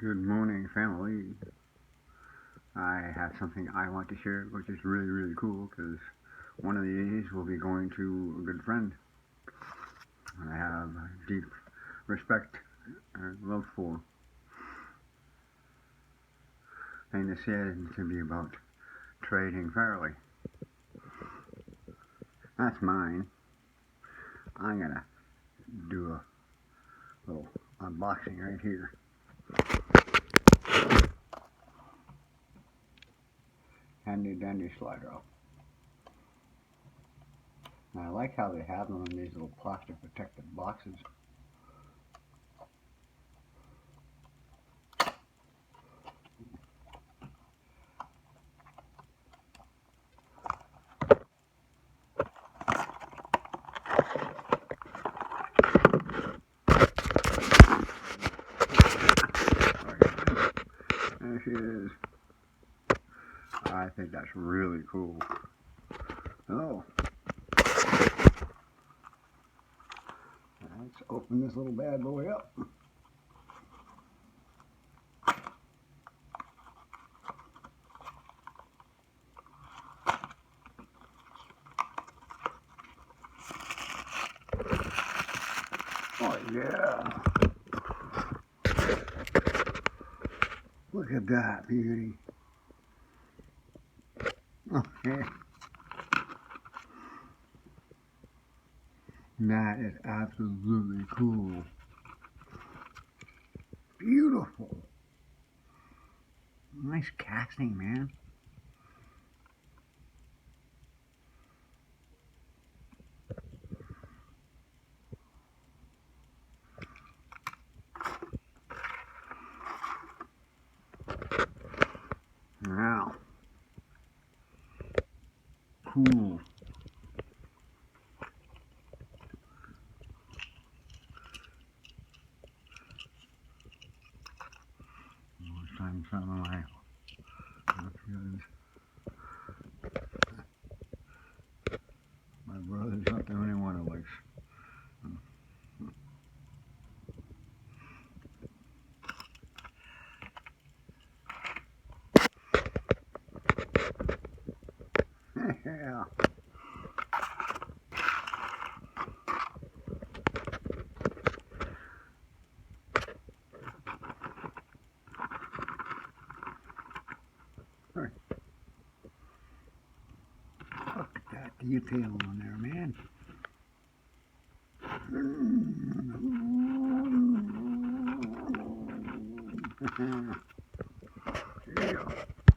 Good morning, family. I have something I want to share, which is really cool, because one of these will be going to a good friend I have deep respect and love for. And this is to be about trading fairly. That's mine. I'm gonna do a little unboxing right here. Handy dandy slider. And I like how they have them in these little plastic protected boxes. There she is. I think that's really cool. Oh, let's open this little bad boy up. Oh yeah. Look at that beauty. Okay. That is absolutely cool. Beautiful. Nice casting, man. Wow. Cool. This time some of my brother's not the only one who likes. Yeah. Look at that detail on there, man.